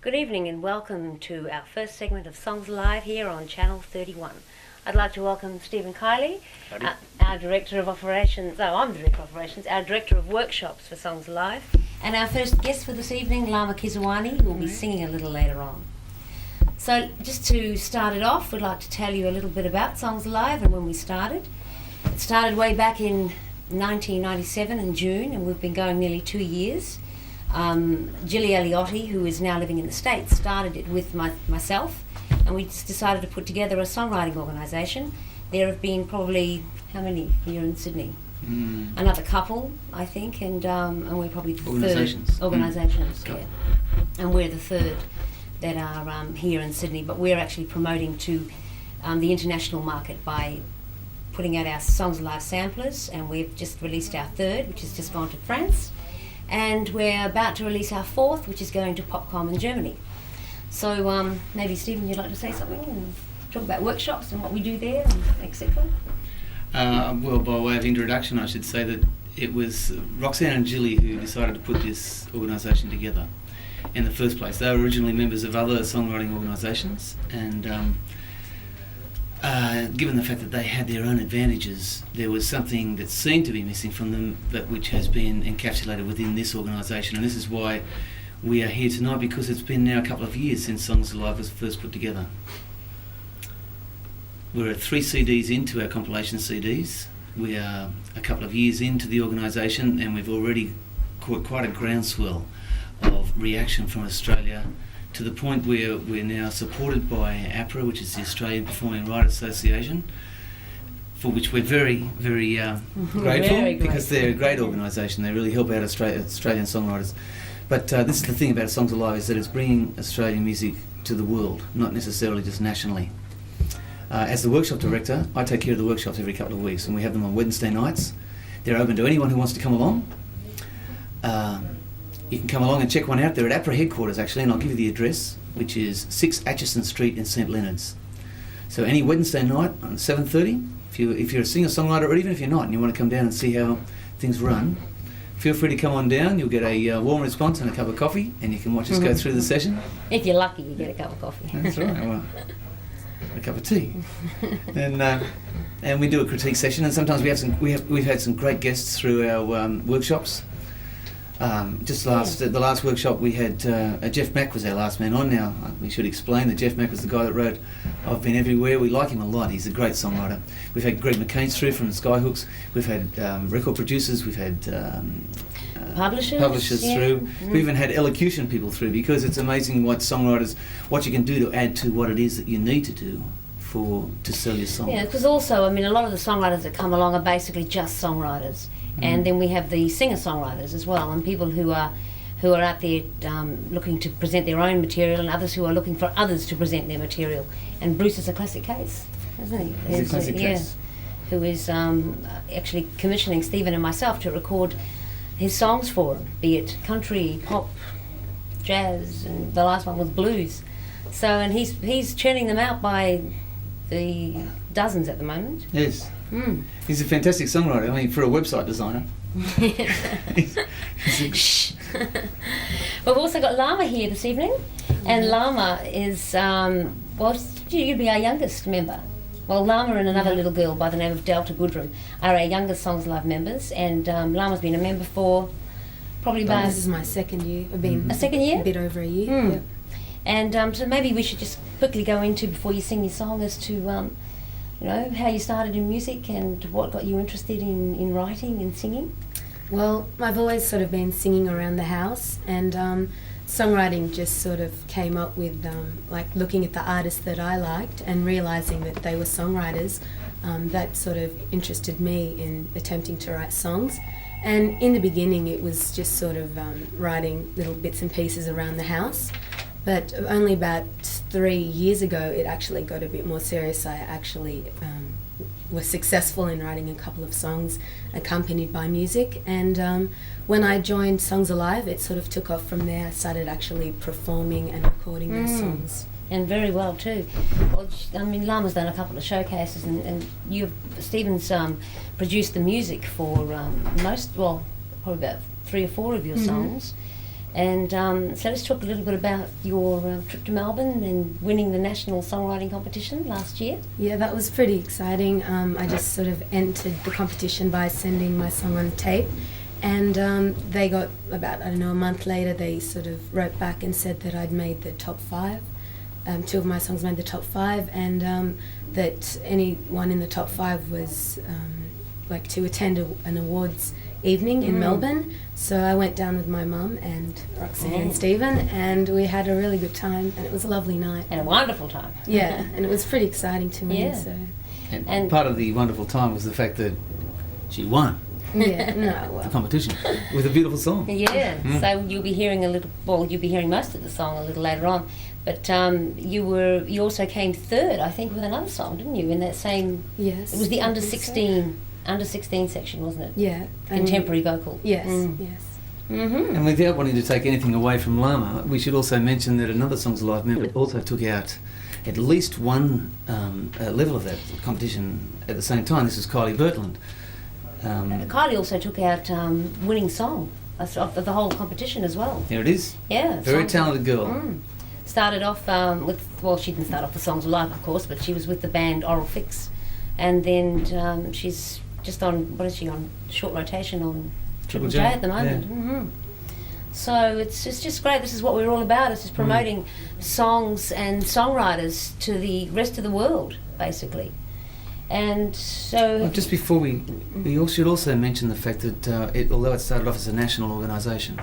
Good evening and welcome to our first segment of Songs Live here on Channel 31. I'd like to welcome Stephen Kiley, our Director of Operations, I'm Director of Operations, our Director of Workshops for Songs Live, and our first guest for this evening, Lama Kisirwani, who will be singing a little later on. So just to start it off, we'd like to tell you a little bit about Songs Live and when we started. It started way back in 1997 in June, and we've been going nearly 2 years. Gilly Eliotti, who is now living in the States, started it with myself, and we just decided to put together a songwriting organisation. There have been probably, how many here in Sydney? Another couple, I think, and we're probably the third. Organisations, yeah. And we're the third that are here in Sydney, but we're actually promoting to the international market by putting out our Songs Live samplers, and we've just released our third, which has just gone to France. And we're about to release our fourth, which is going to Popcom in Germany. So maybe, Stephen, you'd like to say something and talk about workshops and what we do there, etc.? Well, by way of introduction, I should say that it was Roxanne and Gilly who decided to put this organisation together in the first place. They were originally members of other songwriting organisations, and given the fact that they had their own advantages, there was something that seemed to be missing from them, but which has been encapsulated within this organisation. And this is why we are here tonight, because it's been now a couple of years since Songs Alive was first put together. We're 3 CDs into our compilation CDs. We are a couple of years into the organisation, and we've already caught quite a groundswell of reaction from Australia, to the point where we're now supported by APRA, which is the Australian Performing Writers Association, for which we're very, very grateful, because they're a great organisation. They really help out Australian songwriters. But this is the thing about Songs Alive, is that it's bringing Australian music to the world, not necessarily just nationally. As the workshop director, I take care of the workshops every couple of weeks, and we have them on Wednesday nights. They're open to anyone who wants to come along. You can come along and check one out. They're at APRA headquarters, actually, and I'll give you the address, which is 6 Atchison Street in St Leonards. So any Wednesday night on 7:30, if you're a singer-songwriter, or even if you're not, and you want to come down and see how things run, feel free to come on down. You'll get a warm response and a cup of coffee, and you can watch us go through the session. If you're lucky, you get a cup of coffee. That's right. Well, a cup of tea. And we do a critique session, and sometimes we've had some great guests through our workshops. The last workshop we had, Jeff Mack was our last man on. Now, we should explain that Jeff Mack was the guy that wrote I've Been Everywhere. We like him a lot. He's a great songwriter. We've had Greg McCain through from Skyhooks. We've had record producers. We've had publishers through. We've even had elocution people through, because it's amazing what you can do to add to what it is that you need to do to sell your song. Yeah, because also, a lot of the songwriters that come along are basically just songwriters. And then we have the singer-songwriters as well, and people who are out there looking to present their own material, and others who are looking for others to present their material. And Bruce is a classic case, isn't he? He's a classic case. Who is actually commissioning Stephen and myself to record his songs for him, be it country, pop, jazz, and the last one was blues. So, and he's churning them out by the dozens at the moment. Yes. He's a fantastic songwriter. For a website designer. Shh. We've also got Lama here this evening, and Lama is, you'd be our youngest member. Well, Lama and another little girl by the name of Delta Goodrum are our youngest Songs Live members, and Lama's been a member for probably about... This is my second year. I've been a second year? A bit over a year. Yep. And so maybe we should just quickly go into, before you sing your song, as to how you started in music and what got you interested in writing and singing. Well, I've always sort of been singing around the house, and songwriting just sort of came up with looking at the artists that I liked and realising that they were songwriters. That sort of interested me in attempting to write songs. And in the beginning it was just sort of writing little bits and pieces around the house. But only about 3 years ago it actually got a bit more serious. I actually was successful in writing a couple of songs accompanied by music, and when I joined Songs Alive it sort of took off from there. I started actually performing and recording those songs. And very well too. Well, Lama's done a couple of showcases, and Stephen's produced the music for probably about 3 or 4 of your songs. And so let's talk a little bit about your trip to Melbourne and winning the National Songwriting Competition last year. Yeah, that was pretty exciting. I just sort of entered the competition by sending my song on tape, and they got about, a month later, they sort of wrote back and said that I'd made the top 5. 2 of my songs made the top 5, and that anyone in the top 5 was to attend an awards evening in Melbourne. So I went down with my mum and Roxanne and Stephen, and we had a really good time, and it was a lovely night. And a wonderful time. Yeah, and it was pretty exciting to me. Yeah. So. And part of the wonderful time was the fact that she won Yeah, no, well. the competition with a beautiful song. Yeah, so you'll be hearing you'll be hearing most of the song a little later on. But you also came third, I think, with another song, didn't you? In that same, Yes. it was the I under think 16 section, wasn't it? Yeah. Contemporary vocal. Yes, Mm. yes. Mm-hmm. And without wanting to take anything away from Lama, we should also mention that another Songs Alive member also took out at least one level of that competition at the same time. This was Kylie Bertland. Kylie also took out winning song of the whole competition as well. There it is. Yeah. Very songs- talented girl. Started off she didn't start off with Songs Alive, of course, but she was with the band Oral Fix. And then she's just on, what is she on? Short rotation on Triple J at the moment. Yeah. Mm-hmm. So it's just great. This is what we're all about. It's just promoting songs and songwriters to the rest of the world, basically. And so... Well, just before we should also mention the fact that although it started off as a national organisation,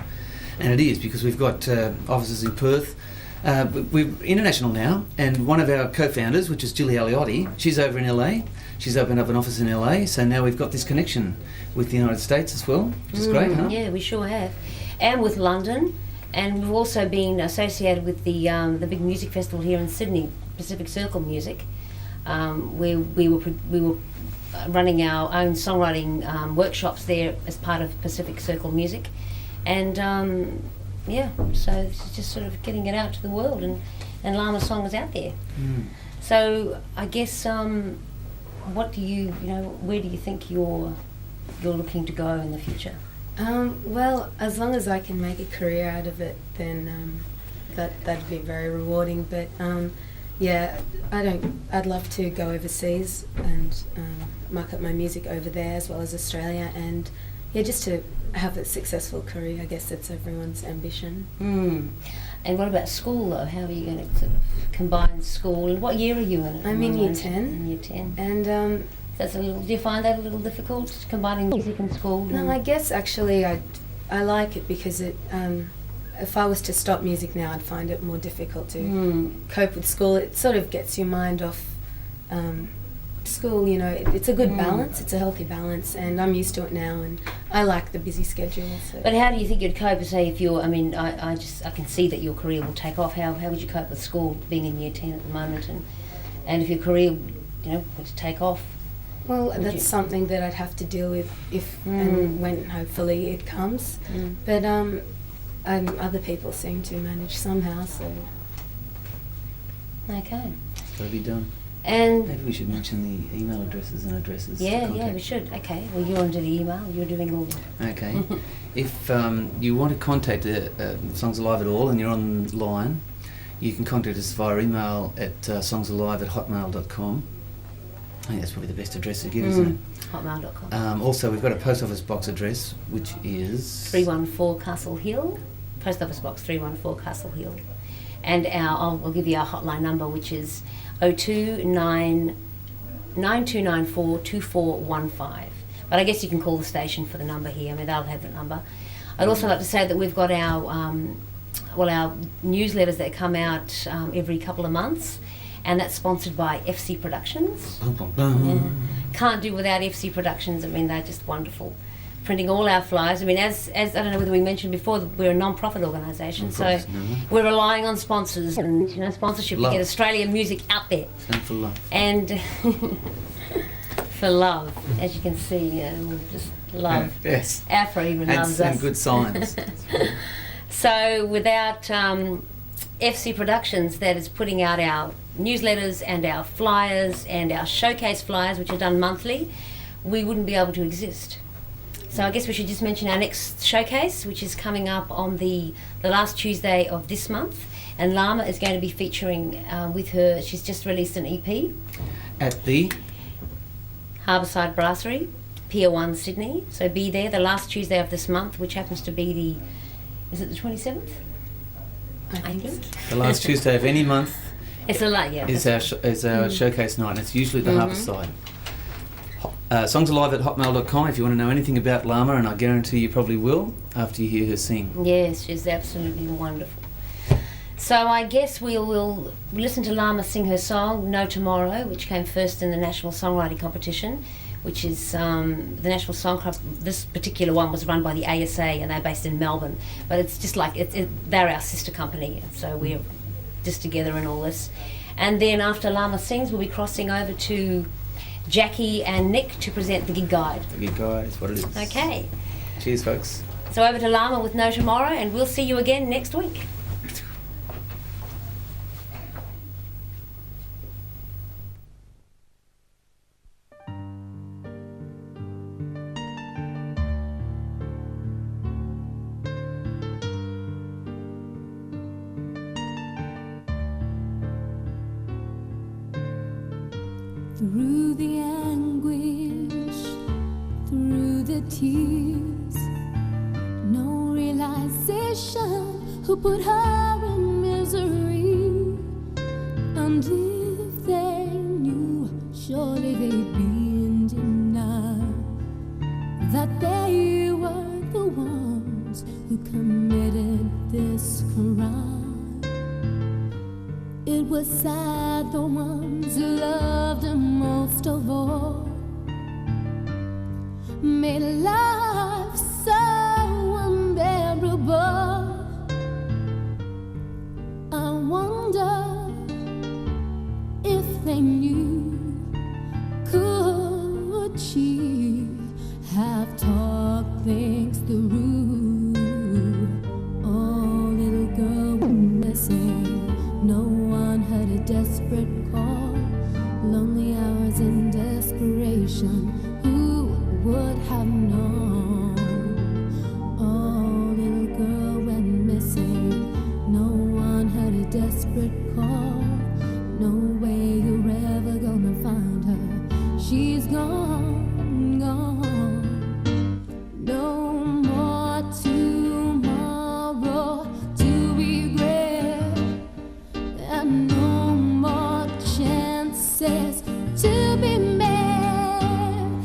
and it is because we've got offices in Perth, we're international now, and one of our co-founders, which is Julie Aliotti, she's over in LA. She's opened up an office in LA, so now we've got this connection with the United States as well, which is great, huh? Yeah, we sure have. And with London, and we've also been associated with the big music festival here in Sydney, Pacific Circle Music, where we were running our own songwriting workshops there as part of Pacific Circle Music, and so it's just sort of getting it out to the world, and Lama's song is out there. So I guess what do where do you think you're looking to go in the future? Well, as long as I can make a career out of it, then that'd be very rewarding. But I'd love to go overseas and market my music over there as well as Australia, and just to have a successful career. I guess that's everyone's ambition. And what about school, though? How are you going to sort of combine school? And what year are you in? At the I'm in year moment? 10. In year 10. And Do you find that a little difficult, combining music and school? no, I guess actually I like it because it. If I was to stop music now, I'd find it more difficult to cope with school. It sort of gets your mind off school. It's a good balance. It's a healthy balance, and I'm used to it now, and I like the busy schedule. So. But how do you think you'd cope? Say, if you're, I can see that your career will take off. How would you cope with school, being in year 10 at the moment, and if your career, were to take off? Well, that's something that I'd have to deal with if and when hopefully it comes. But other people seem to manage somehow. So. Okay. It's got to be done. And Maybe we should mention the email addresses and addresses. yeah, we should. Okay. Well, you're onto the email. You're doing all. Okay. If you want to contact Songs Alive at all and you're online, you can contact us via email at songsalive@hotmail.com. I think that's probably the best address to give, isn't it? Hotmail.com. Also, we've got a post office box address, which is 314 Castle Hill, Post Office Box 314 Castle Hill. And I'll give you our hotline number, which is 0299294 2415. But I guess you can call the station for the number here. They'll have the number. I'd also like to say that we've got our newsletters that come out every couple of months, and that's sponsored by FC Productions. Yeah. Can't do without FC Productions. They're just wonderful. Printing all our flyers. As I don't know whether we mentioned before, that we're a non-profit organisation, so we're relying on sponsors and sponsorship to get Australian music out there. And for love. And for love, as you can see, we just love. Yes. Afro even loves us. And good signs. So without FC Productions, that is putting out our newsletters and our flyers and our showcase flyers, which are done monthly, we wouldn't be able to exist. So I guess we should just mention our next showcase, which is coming up on the last Tuesday of this month. And Lama is going to be featuring with her. She's just released an EP At the Harbourside Brasserie, Pier 1, Sydney. So be there the last Tuesday of this month, which happens to be is it the 27th? I think. the last Tuesday of any month It's a lot, yeah. is our showcase night, and it's usually the Harbourside. Songs Alive at hotmail.com if you want to know anything about Lama, and I guarantee you probably will after you hear her sing. Yes, she's absolutely wonderful. So I guess we'll listen to Lama sing her song No Tomorrow, which came first in the National Songwriting Competition, which is the National Song Club. This particular one was run by the ASA, and they're based in Melbourne. But it's just like they're our sister company, so we're just together in all this. And then after Lama sings, we'll be crossing over to Jackie and Nick to present the gig guide. The gig guide is what it is. Okay. Cheers, folks. So over to Lama with No Tomorrow, and we'll see you again next week. Through the anguish, through the tears, no realization who put her in misery. And if they knew, surely they'd be in denial that they were the ones who committed this crime. It was sad the ones who loved him most of all made life so unbearable. I wonder if they knew, could she have talked things through? Oh, little girl went missing. No one heard a desperate call, lonely hours in desperation. Who would have known? Oh, little girl went missing. No one heard a desperate call. No way you're ever gonna find her. She's gone, gone. No more tomorrow to regret, and no more chances to be made.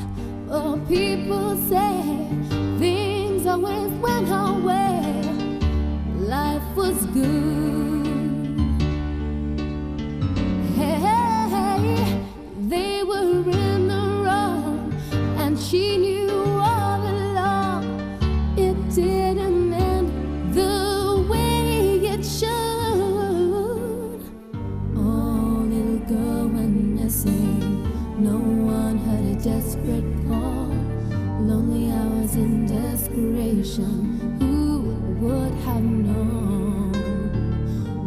Oh, people say things always went her way. Life was good. Hey, they were in the wrong, and she knew all along it didn't end the way it should. Oh, little girl went missing. No one heard a desperate call, lonely hours in desperation. Who would have known?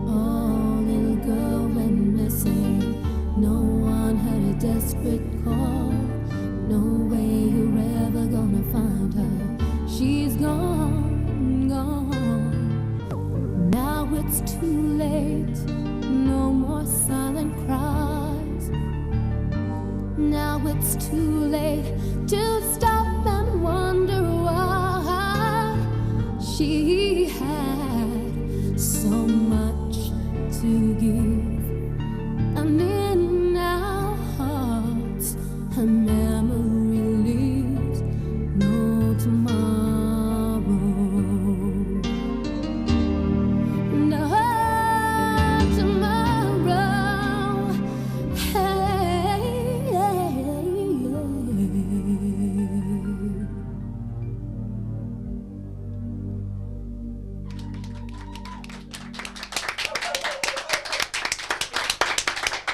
Oh, little girl went missing. No one heard a desperate call. No way you're ever gonna find her. She's gone, gone. Now it's too late. No more silent cries. Now it's too late to stop.